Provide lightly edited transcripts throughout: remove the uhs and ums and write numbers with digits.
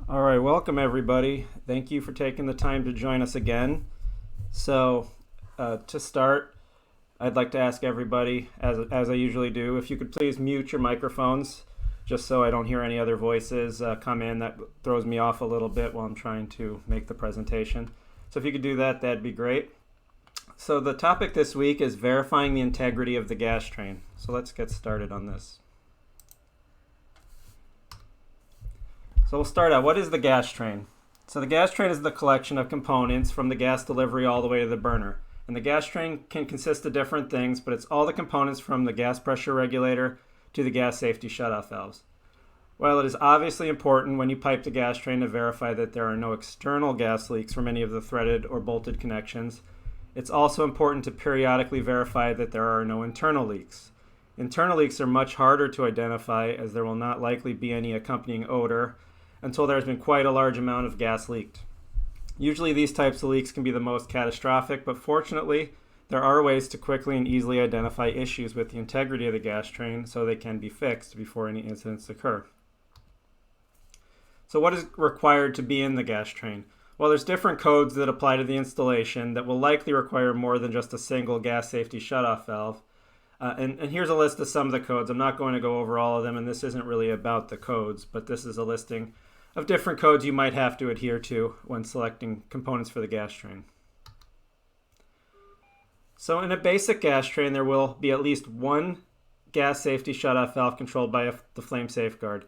All right, welcome everybody. Thank you for taking the time to join us again. So, to start, I'd like to ask everybody, as I usually do, if you could please mute your microphones, just so I don't hear any other voices come in. That throws me off a little bit while I'm trying to make the presentation. So if you could do that, that'd be great. So the topic this week is verifying the integrity of the gas train. So let's get started on this. So we'll start out. What is the gas train? So the gas train is the collection of components from the gas delivery all the way to the burner. And the gas train can consist of different things, but it's all the components from the gas pressure regulator to the gas safety shutoff valves. While it is obviously important when you pipe the gas train to verify that there are no external gas leaks from any of the threaded or bolted connections, it's also important to periodically verify that there are no internal leaks. Internal leaks are much harder to identify, as there will not likely be any accompanying odor until there has been quite a large amount of gas leaked. Usually these types of leaks can be the most catastrophic, but fortunately there are ways to quickly and easily identify issues with the integrity of the gas train so they can be fixed before any incidents occur. So what is required to be in the gas train? Well, there's different codes that apply to the installation that will likely require more than just a single gas safety shutoff valve. And here's a list of some of the codes. I'm not going to go over all of them, and this isn't really about the codes, but this is a listing of different codes you might have to adhere to when selecting components for the gas train. So in a basic gas train, there will be at least one gas safety shutoff valve controlled by the flame safeguard.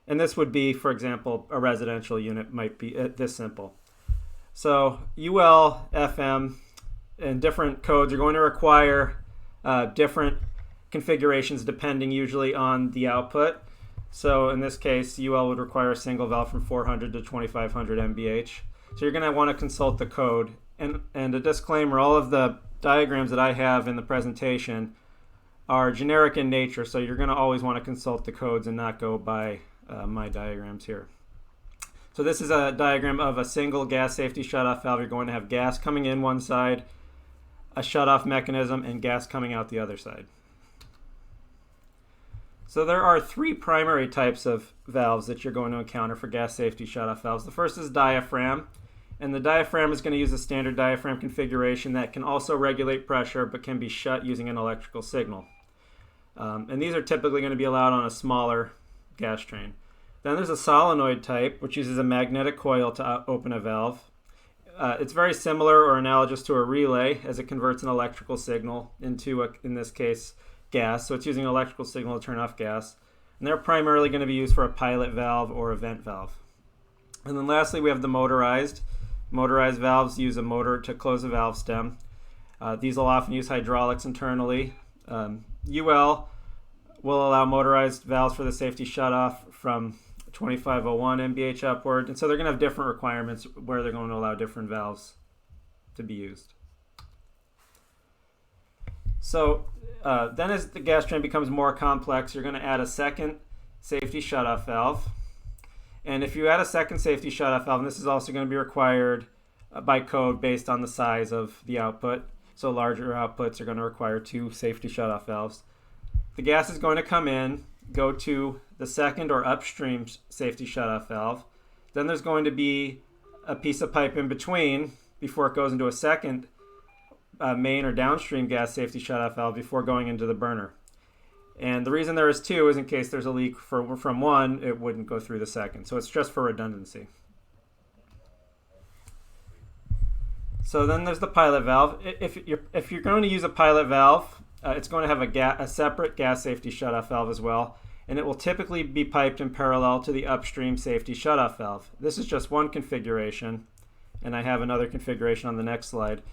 And this would be, for example, a residential unit might be this simple. So UL, FM, and different codes are going to require different configurations depending usually on the output. So in this case, UL would require a single valve from 400 to 2500 MBH. So you're going to want to consult the code. And a disclaimer, all of the diagrams that I have in the presentation are generic in nature, so you're going to always want to consult the codes and not go by my diagrams here. So this is a diagram of a single gas safety shutoff valve. You're going to have gas coming in one side, a shutoff mechanism, and gas coming out the other side. So there are three primary types of valves that you're going to encounter for gas safety shutoff valves. The first is diaphragm, and the diaphragm is going to use a standard diaphragm configuration that can also regulate pressure but can be shut using an electrical signal. And these are typically going to be allowed on a smaller gas train. Then there's a solenoid type, which uses a magnetic coil to open a valve. It's very similar or analogous to a relay, as it converts an electrical signal into, in this case, gas. So it's using an electrical signal to turn off gas. And they're primarily going to be used for a pilot valve or a vent valve. And then lastly, we have the motorized. Motorized valves use a motor to close a valve stem. These will often use hydraulics internally. UL will allow motorized valves for the safety shutoff from 2501 MBH upward. And so they're going to have different requirements where they're going to allow different valves to be used. So then as the gas train becomes more complex, you're going to add a second safety shutoff valve. And if you add a second safety shutoff valve, and this is also going to be required by code based on the size of the output. So larger outputs are going to require two safety shutoff valves. The gas is going to come in, go to the second or upstream safety shutoff valve. Then there's going to be a piece of pipe in between before it goes into a second main or downstream gas safety shutoff valve before going into the burner. And the reason there is two is in case there's a leak from one, it wouldn't go through the second. So it's just for redundancy. So then there's the pilot valve. If you're going to use a pilot valve, it's going to have a separate gas safety shutoff valve as well. And it will typically be piped in parallel to the upstream safety shutoff valve. This is just one configuration, and I have another configuration on the next slide.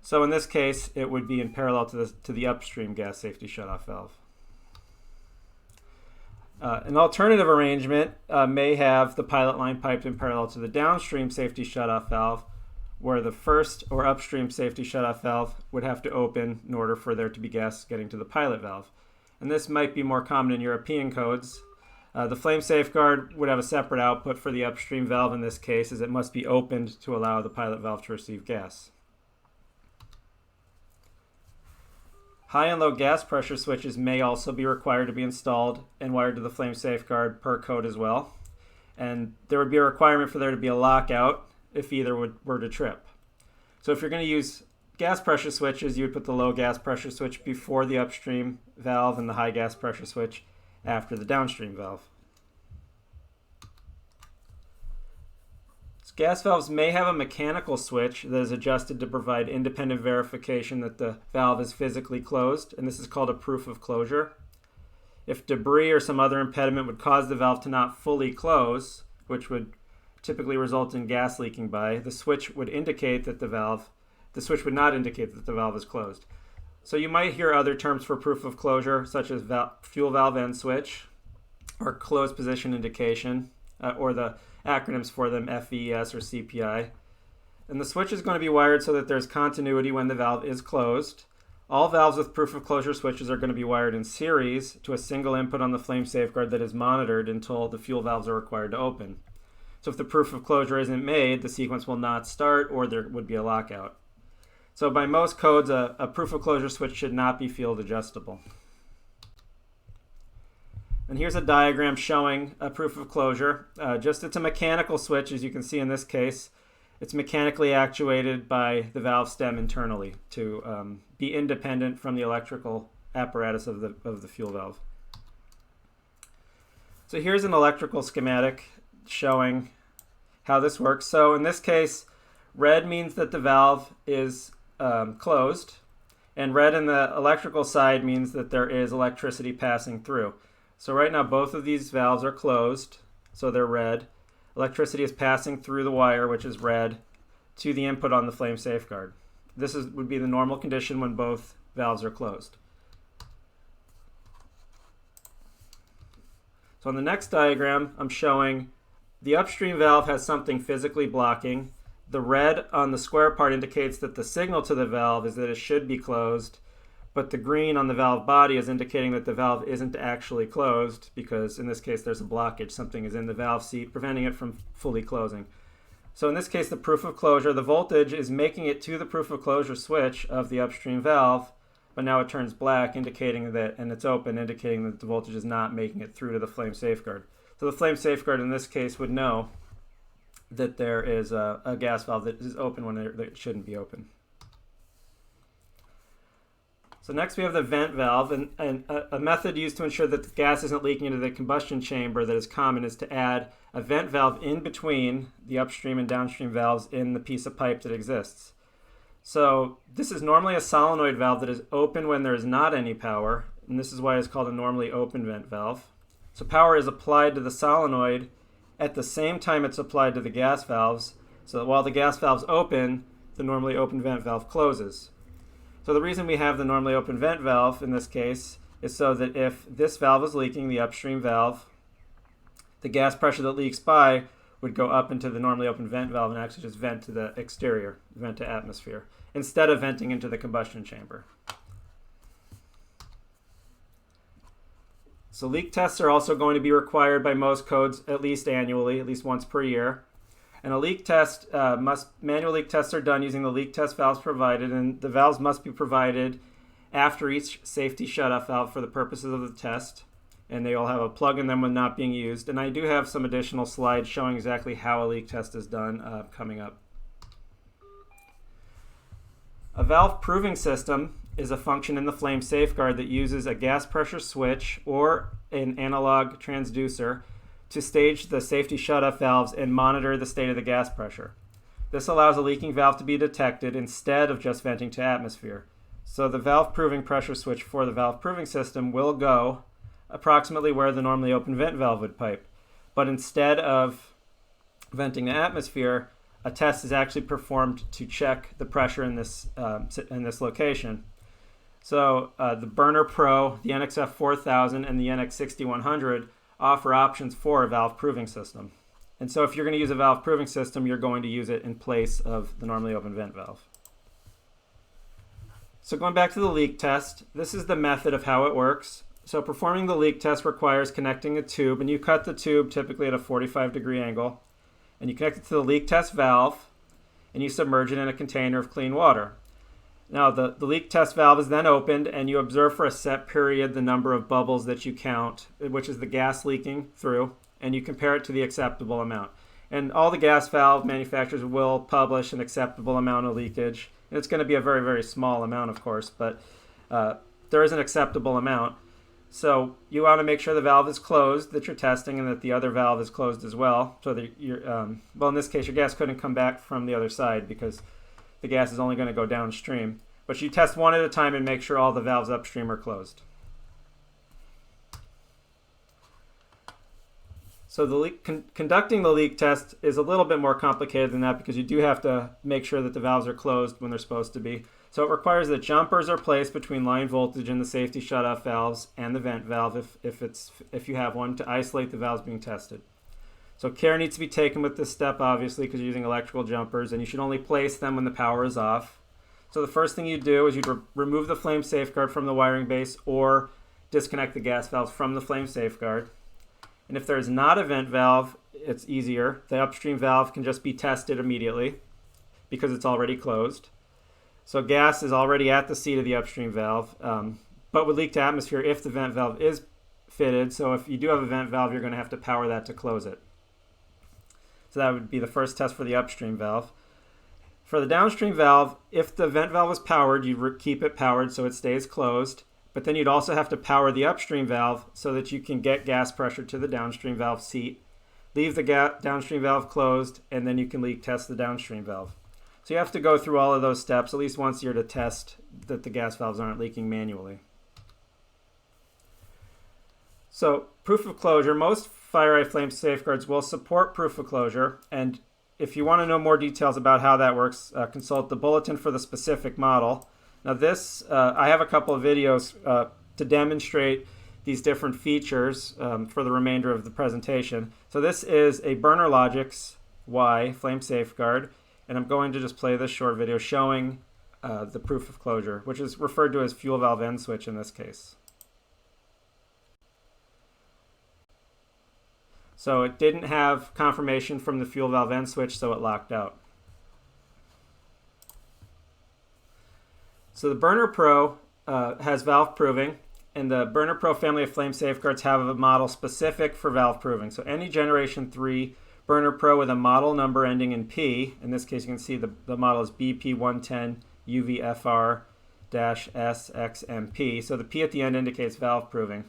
So in this case, it would be in parallel to the upstream gas safety shutoff valve. An alternative arrangement may have the pilot line piped in parallel to the downstream safety shutoff valve, where the first or upstream safety shutoff valve would have to open in order for there to be gas getting to the pilot valve. And this might be more common in European codes. The flame safeguard would have a separate output for the upstream valve in this case, as it must be opened to allow the pilot valve to receive gas. High and low gas pressure switches may also be required to be installed and wired to the flame safeguard per code as well. And there would be a requirement for there to be a lockout if either were to trip. So if you're going to use gas pressure switches, you would put the low gas pressure switch before the upstream valve and the high gas pressure switch after the downstream valve. So gas valves may have a mechanical switch that is adjusted to provide independent verification that the valve is physically closed, and this is called a proof of closure. If debris or some other impediment would cause the valve to not fully close, which would typically result in gas leaking by, the switch would indicate that the switch would not indicate that the valve is closed. So you might hear other terms for proof of closure, such as fuel valve end switch, or closed position indication, or the acronyms for them, FVES or CPI. And the switch is going to be wired so that there's continuity when the valve is closed. All valves with proof of closure switches are going to be wired in series to a single input on the flame safeguard that is monitored until the fuel valves are required to open. So if the proof of closure isn't made, the sequence will not start or there would be a lockout. So by most codes, a proof of closure switch should not be field adjustable. And here's a diagram showing a proof of closure. It's a mechanical switch, as you can see in this case. It's mechanically actuated by the valve stem internally to be independent from the electrical apparatus of the fuel valve. So here's an electrical schematic showing how this works. So in this case, red means that the valve is closed, and red in the electrical side means that there is electricity passing through. So right now both of these valves are closed, so they're red. Electricity is passing through the wire, which is red, to the input on the flame safeguard. This would be the normal condition when both valves are closed. So on the next diagram, I'm showing the upstream valve has something physically blocking. The red on the square part indicates that the signal to the valve is that it should be closed, but the green on the valve body is indicating that the valve isn't actually closed because in this case there's a blockage. Something is in the valve seat preventing it from fully closing. So in this case, the proof of closure, the voltage is making it to the proof of closure switch of the upstream valve, but now it turns black, indicating that, and it's open, indicating that the voltage is not making it through to the flame safeguard. So the flame safeguard in this case would know that there is a gas valve that is open when it shouldn't be open. So next we have the vent valve, and a method used to ensure that the gas isn't leaking into the combustion chamber that is common is to add a vent valve in between the upstream and downstream valves in the piece of pipe that exists. So this is normally a solenoid valve that is open when there is not any power, and this is why it's called a normally open vent valve. So power is applied to the solenoid at the same time it's applied to the gas valves, so that while the gas valves open, the normally open vent valve closes. So the reason we have the normally open vent valve in this case is so that if this valve is leaking, the upstream valve, the gas pressure that leaks by would go up into the normally open vent valve and actually just vent to the exterior, vent to atmosphere, instead of venting into the combustion chamber. So leak tests are also going to be required by most codes at least annually, at least once per year. And a leak test manual leak tests are done using the leak test valves provided, and the valves must be provided after each safety shutoff valve for the purposes of the test. And they all have a plug in them when not being used. And I do have some additional slides showing exactly how a leak test is done coming up. A valve proving system is a function in the flame safeguard that uses a gas pressure switch or an analog transducer to stage the safety shutoff valves and monitor the state of the gas pressure. This allows a leaking valve to be detected instead of just venting to atmosphere. So the valve proving pressure switch for the valve proving system will go approximately where the normally open vent valve would pipe. But instead of venting to atmosphere, a test is actually performed to check the pressure in this location. So the Burner Pro, the NXF 4000, and the NX 6100 offer options for a valve proving system. And so if you're going to use a valve proving system, you're going to use it in place of the normally open vent valve. So going back to the leak test, this is the method of how it works. So performing the leak test requires connecting a tube, and you cut the tube typically at a 45-degree angle, and you connect it to the leak test valve, and you submerge it in a container of clean water. Now the leak test valve is then opened, and you observe for a set period the number of bubbles that you count, which is the gas leaking through, and you compare it to the acceptable amount. And all the gas valve manufacturers will publish an acceptable amount of leakage. And it's going to be a very, very small amount, of course, but there is an acceptable amount. So you want to make sure the valve is closed that you're testing and that the other valve is closed as well. So that well, in this case, your gas couldn't come back from the other side because the gas is only going to go downstream. But you test one at a time and make sure all the valves upstream are closed. So the conducting the leak test is a little bit more complicated than that because you do have to make sure that the valves are closed when they're supposed to be. So it requires that jumpers are placed between line voltage and the safety shutoff valves and the vent valve if you have one, to isolate the valves being tested. So care needs to be taken with this step, obviously, because you're using electrical jumpers, and you should only place them when the power is off. So the first thing you do is you remove the flame safeguard from the wiring base or disconnect the gas valves from the flame safeguard. And if there's not a vent valve, it's easier. The upstream valve can just be tested immediately because it's already closed. So gas is already at the seat of the upstream valve, but with leak to atmosphere, if the vent valve is fitted, so if you do have a vent valve, you're going to have to power that to close it. So that would be the first test for the upstream valve. For the downstream valve, if the vent valve is powered, you keep it powered so it stays closed, but then you'd also have to power the upstream valve so that you can get gas pressure to the downstream valve seat, leave the downstream valve closed, and then you can leak test the downstream valve. So you have to go through all of those steps at least once a year to test that the gas valves aren't leaking manually. So proof of closure, most FireEye flame safeguards will support proof of closure, and if you want to know more details about how that works, consult the bulletin for the specific model. Now this, I have a couple of videos to demonstrate these different features for the remainder of the presentation. So this is a Burner Logix Y flame safeguard, and I'm going to just play this short video showing the proof of closure, which is referred to as fuel valve end switch in this case. So it didn't have confirmation from the fuel valve end switch, so it locked out. So the Burner Pro has valve proving, and the Burner Pro family of flame safeguards have a model specific for valve proving. So any Generation 3 Burner Pro with a model number ending in P, in this case you can see the model is BP110 UVFR-SXMP. So the P at the end indicates valve proving.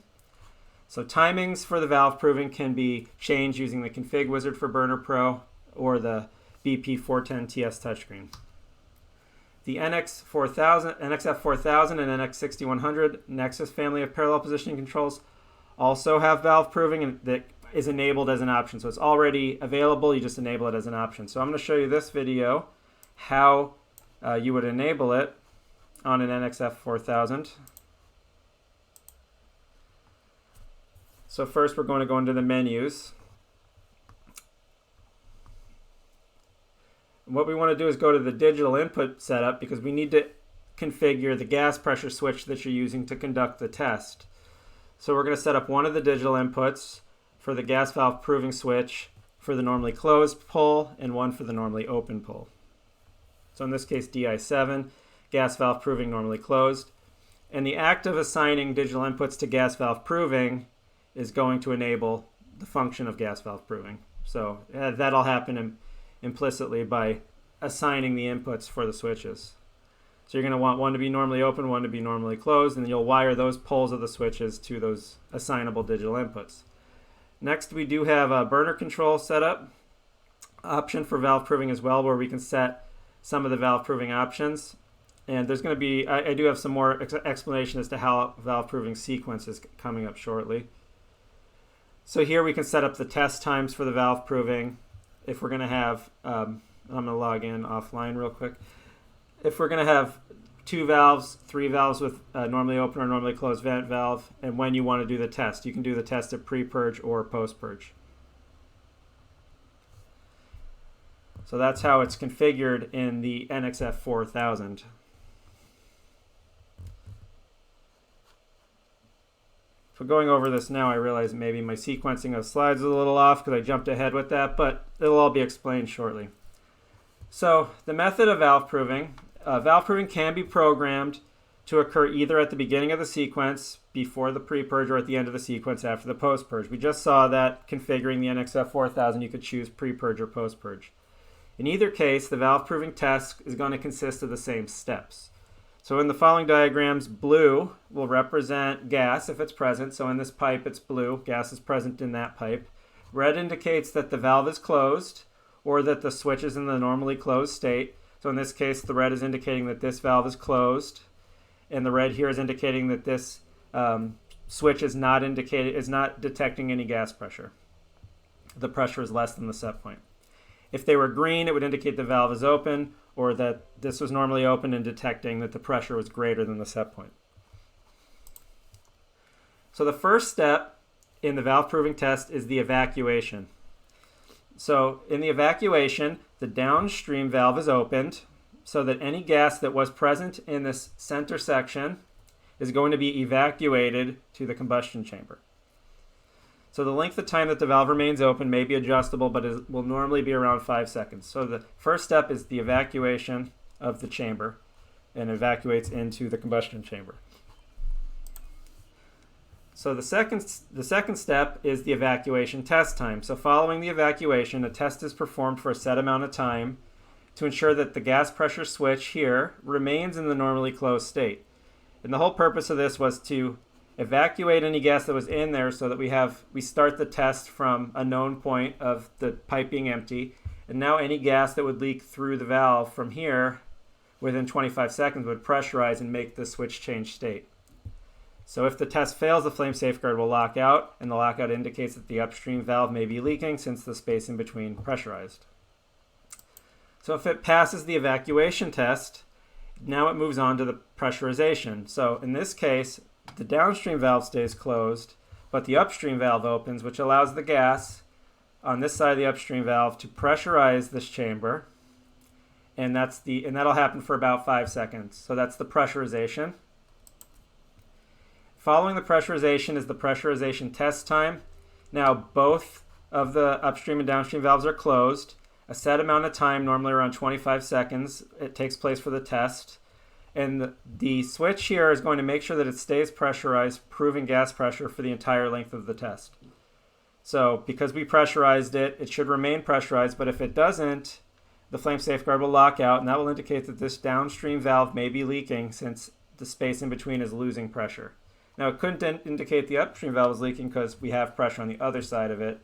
So timings for the valve proving can be changed using the config wizard for Burner Pro or the BP410 TS touchscreen. The NXF4000 and NX6100 Nexus family of parallel positioning controls also have valve proving, and that is enabled as an option. So it's already available, you just enable it as an option. So I'm going to show you this video how you would enable it on an NXF4000. So first we're going to go into the menus. And what we want to do is go to the digital input setup because we need to configure the gas pressure switch that you're using to conduct the test. So we're going to set up one of the digital inputs for the gas valve proving switch for the normally closed pull and one for the normally open pull. So in this case DI7, gas valve proving normally closed. And the act of assigning digital inputs to gas valve proving is going to enable the function of gas valve proving. So that'll happen implicitly by assigning the inputs for the switches. So you're going to want one to be normally open, one to be normally closed, and you'll wire those poles of the switches to those assignable digital inputs. Next, we do have a burner control setup option for valve proving as well, where we can set some of the valve proving options. And there's going to be, I do have some more explanation as to how valve proving sequence is coming up shortly. So here we can set up the test times for the valve proving. If we're going to have, I'm going to log in offline real quick. If we're going to have 2 valves, 3 valves with normally open or normally closed vent valve, and when you want to do the test, you can do the test at pre-purge or post-purge. So that's how it's configured in the NXF4000. So going over this now, I realize maybe my sequencing of slides is a little off because I jumped ahead with that, but it'll all be explained shortly. So the method of valve proving can be programmed to occur either at the beginning of the sequence, before the pre-purge, or at the end of the sequence after the post-purge. We just saw that configuring the NXF 4000, you could choose pre-purge or post-purge. In either case, the valve proving test is going to consist of the same steps. So in the following diagrams, blue will represent gas if it's present. So in this pipe, it's blue. Gas is present in that pipe. Red indicates that the valve is closed or that the switch is in the normally closed state. So in this case, the red is indicating that this valve is closed, and the red here is indicating that this switch is not detecting any gas pressure. The pressure is less than the set point. If they were green, it would indicate the valve is open, or that this was normally open and detecting that the pressure was greater than the set point. So the first step in the valve proving test is the evacuation. So in the evacuation, the downstream valve is opened so that any gas that was present in this center section is going to be evacuated to the combustion chamber. So the length of time that the valve remains open may be adjustable, but it will normally be around 5 seconds. So the first step is the evacuation of the chamber, and evacuates into the combustion chamber. So the second step is the evacuation test time. So following the evacuation, a test is performed for a set amount of time to ensure that the gas pressure switch here remains in the normally closed state. And the whole purpose of this was to evacuate any gas that was in there so that we start the test from a known point of the pipe being empty, and now any gas that would leak through the valve from here within 25 seconds would pressurize and make the switch change state. So if the test fails, the flame safeguard will lock out, and the lockout indicates that the upstream valve may be leaking since the space in between pressurized. So if it passes the evacuation test, now it moves on to the pressurization. So in this case, the downstream valve stays closed, but the upstream valve opens, which allows the gas on this side of the upstream valve to pressurize this chamber, and that'll happen for about 5 seconds. So that's the pressurization. Following the pressurization is the pressurization test time. Now both of the upstream and downstream valves are closed. A set amount of time, normally around 25 seconds, it takes place for the test. And the switch here is going to make sure that it stays pressurized, proving gas pressure for the entire length of the test. So because we pressurized it, it should remain pressurized, but if it doesn't, the flame safeguard will lock out, and that will indicate that this downstream valve may be leaking since the space in between is losing pressure. Now it couldn't indicate the upstream valve is leaking because we have pressure on the other side of it,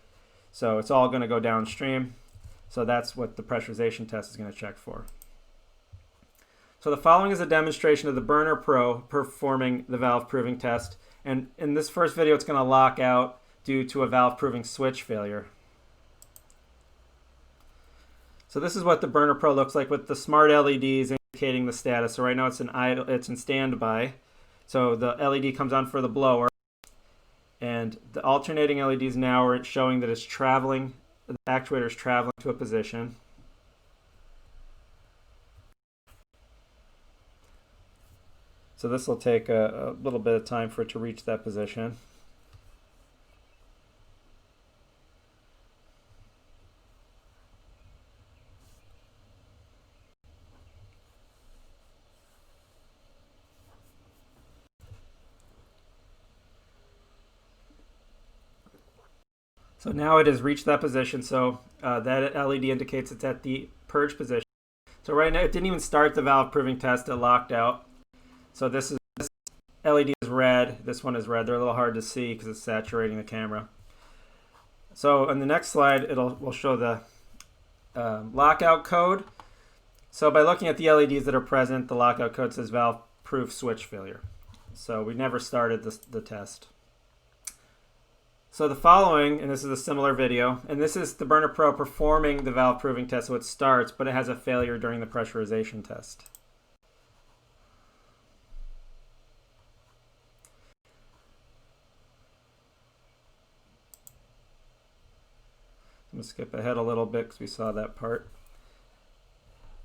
so it's all going to go downstream. So that's what the pressurization test is going to check for. So the following is a demonstration of the Burner Pro performing the valve proving test. And in this first video, it's going to lock out due to a valve proving switch failure. So this is what the Burner Pro looks like with the smart LEDs indicating the status. So right now it's in standby. So the LED comes on for the blower, and the alternating LEDs now are showing that it's traveling, the actuator is traveling to a position. So this will take a little bit of time for it to reach that position. So now it has reached that position, so that LED indicates it's at the purge position. So right now it didn't even start the valve proving test, it locked out. So this LED is red, this one is red. They're a little hard to see because it's saturating the camera. So on the next slide, we'll show the lockout code. So by looking at the LEDs that are present, the lockout code says valve proof switch failure. So we never started the test. So the following, and this is a similar video, and this is the Burner Pro performing the valve proving test. So it starts, but it has a failure during the pressurization test. I'm going to skip ahead a little bit because we saw that part.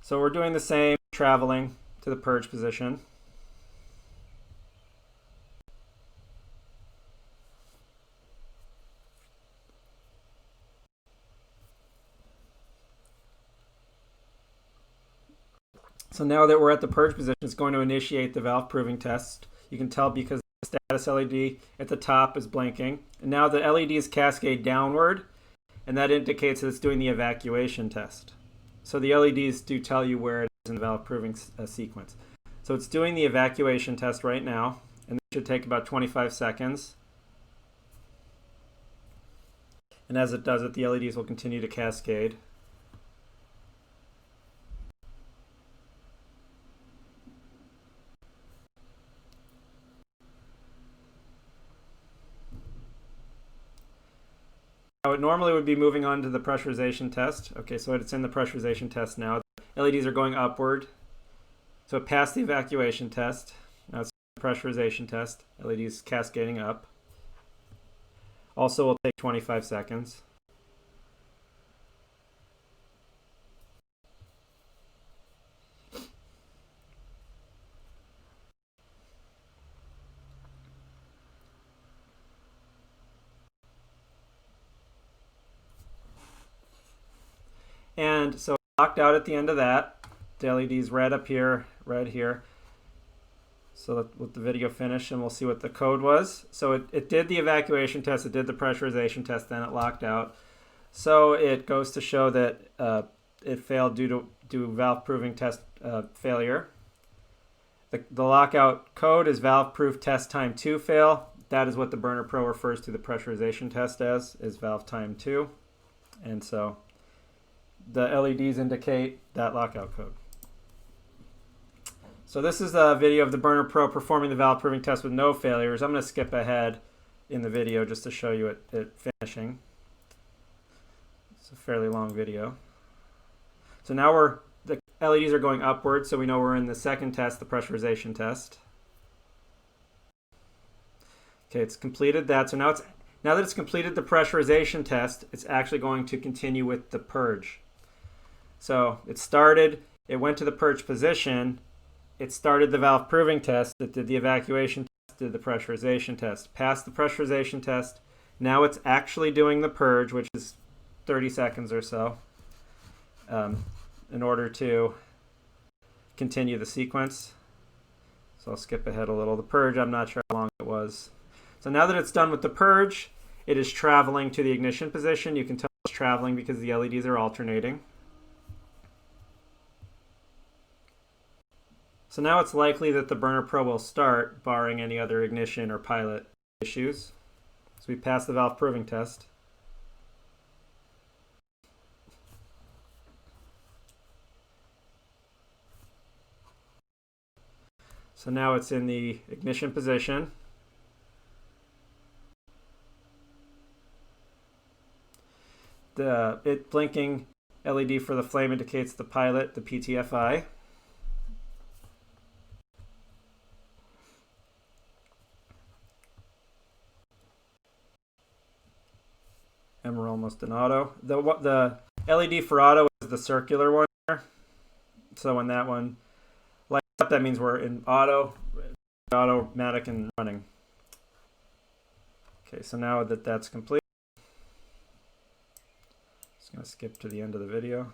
So we're doing the same, traveling to the purge position. So now that we're at the purge position, it's going to initiate the valve proving test. You can tell because the status LED at the top is blinking. And now the LEDs cascade downward, and that indicates that it's doing the evacuation test. So the LEDs do tell you where it is in the valve proving sequence. So it's doing the evacuation test right now, and it should take about 25 seconds. And as it does it, the LEDs will continue to cascade. Now it normally would be moving on to the pressurization test. Okay, so it's in the pressurization test now. The LEDs are going upward. So it passed the evacuation test. Now it's the pressurization test. LEDs cascading up. Also will take 25 seconds. And so locked out at the end of that. The LED's red up here, red here. So let the video finish and we'll see what the code was. So it did the evacuation test, it did the pressurization test, then it locked out. So it goes to show that it failed due to valve proving test failure. The lockout code is valve proof test time 2 fail. That is what the Burner Pro refers to the pressurization test as, is valve time 2. And so the LEDs indicate that lockout code. So this is a video of the Burner Pro performing the valve proving test with no failures. I'm going to skip ahead in the video just to show you it finishing. It's a fairly long video. So now the LEDs are going upward, so we know we're in the second test, the pressurization test. Okay, it's completed that. So now that it's completed the pressurization test, it's actually going to continue with the purge. So it started, it went to the purge position, it started the valve proving test, it did the evacuation test, did the pressurization test, passed the pressurization test. Now it's actually doing the purge, which is 30 seconds or so, in order to continue the sequence. So I'll skip ahead a little. The purge, I'm not sure how long it was. So now that it's done with the purge, it is traveling to the ignition position. You can tell it's traveling because the LEDs are alternating. So now it's likely that the Burner Pro will start, barring any other ignition or pilot issues. So we passed the valve proving test. So now it's in the ignition position. The blinking LED for the flame indicates the pilot, the PTFI. And we're almost in auto. The LED for auto is the circular one here. So when that one lights up, that means we're in auto, automatic and running. Okay, so now that that's complete, just going to skip to the end of the video.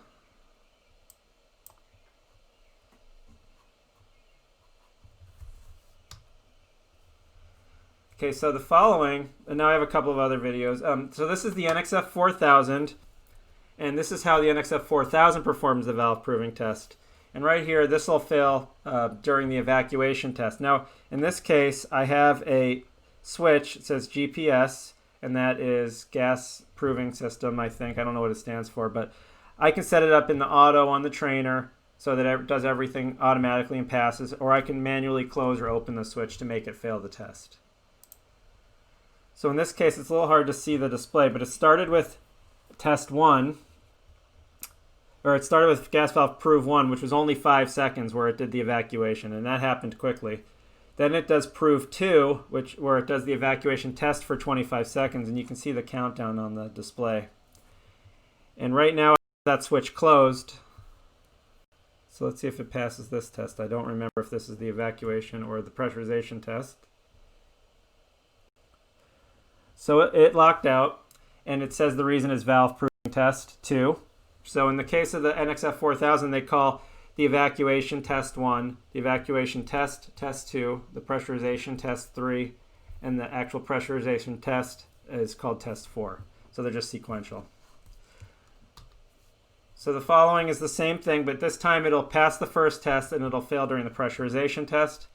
Okay, so the following, and now I have a couple of other videos. So this is the NXF 4000, and this is how the NXF 4000 performs the valve proving test. And right here, this will fail during the evacuation test. Now, in this case, I have a switch. It says GPS, and that is gas proving system, I think. I don't know what it stands for, but I can set it up in the auto on the trainer so that it does everything automatically and passes, or I can manually close or open the switch to make it fail the test. So in this case, it's a little hard to see the display, but it started with test 1, or it started with gas valve prove 1, which was only 5 seconds where it did the evacuation, and that happened quickly. Then it does prove 2, where it does the evacuation test for 25 seconds, and you can see the countdown on the display. And right now, that switch closed. So let's see if it passes this test. I don't remember if this is the evacuation or the pressurization test. So it locked out, and it says the reason is valve proving test 2. So in the case of the NXF 4000, they call the evacuation test 1, the evacuation test 2, the pressurization test 3, and the actual pressurization test is called test 4. So they're just sequential. So the following is the same thing, but this time it'll pass the first test and it'll fail during the pressurization test.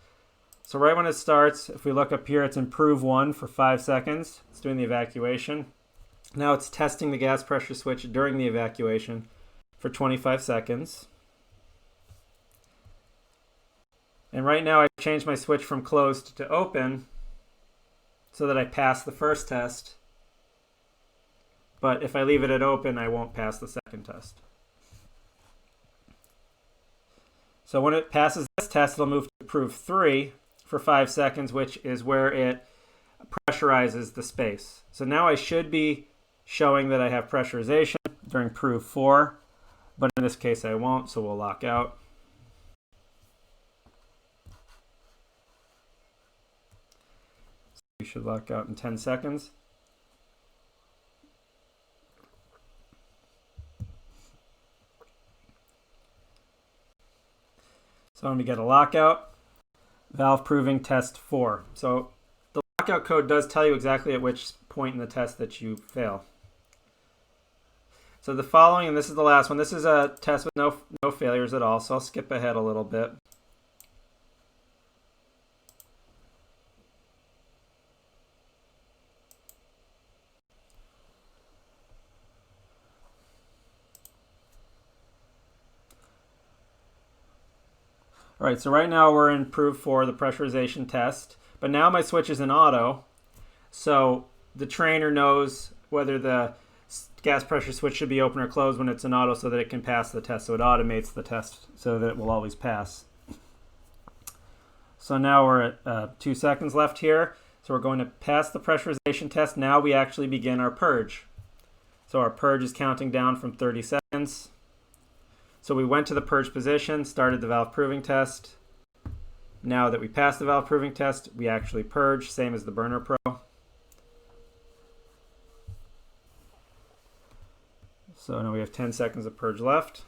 So right when it starts, if we look up here, it's improve 1 for 5 seconds. It's doing the evacuation. Now it's testing the gas pressure switch during the evacuation for 25 seconds. And right now I've changed my switch from closed to open so that I pass the first test. But if I leave it at open, I won't pass the second test. So when it passes this test, it'll move to improve 3 for 5 seconds, which is where it pressurizes the space. So now I should be showing that I have pressurization during proof 4, but in this case I won't, so we'll lock out. So we should lock out in 10 seconds. So when we get a lockout, valve proving test 4. So the lockout code does tell you exactly at which point in the test that you fail. So the following, and this is the last one, this is a test with no failures at all, so I'll skip ahead a little bit. All right, so right now we're in proof 4, the pressurization test, but now my switch is in auto, so the trainer knows whether the gas pressure switch should be open or closed when it's in auto so that it can pass the test. So it automates the test so that it will always pass. So now we're at 2 seconds left here. So we're going to pass the pressurization test. Now we actually begin our purge. So our purge is counting down from 30 seconds. So we went to the purge position, started the valve proving test. Now that we passed the valve proving test, we actually purge, same as the Burner Pro. So now we have 10 seconds of purge left.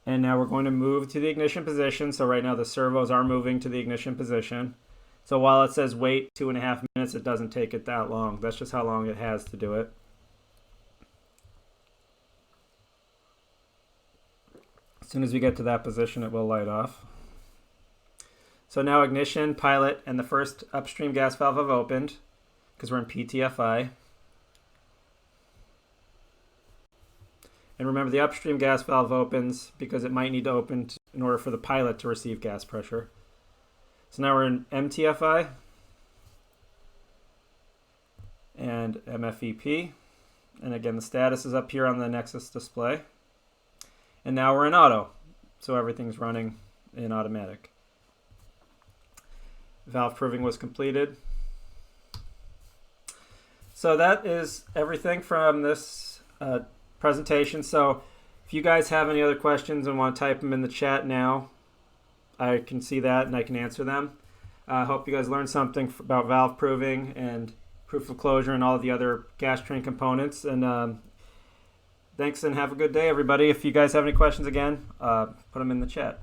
And now we're going to move to the ignition position. So right now the servos are moving to the ignition position. So while it says wait 2.5 minutes, it doesn't take it that long. That's just how long it has to do it. As soon as we get to that position, it will light off. So now ignition, pilot, and the first upstream gas valve have opened because we're in PTFI. And remember, the upstream gas valve opens because it might need to open in order for the pilot to receive gas pressure. So now we're in MTFI and MFEP. And again, the status is up here on the Nexus display. And now we're in auto. So everything's running in automatic. Valve proving was completed. So that is everything from this presentation. So if you guys have any other questions and want to type them in the chat now, I can see that and I can answer them. I hope you guys learned something about valve proving and proof of closure and all of the other gas train components. And thanks and have a good day, everybody. If you guys have any questions again, put them in the chat.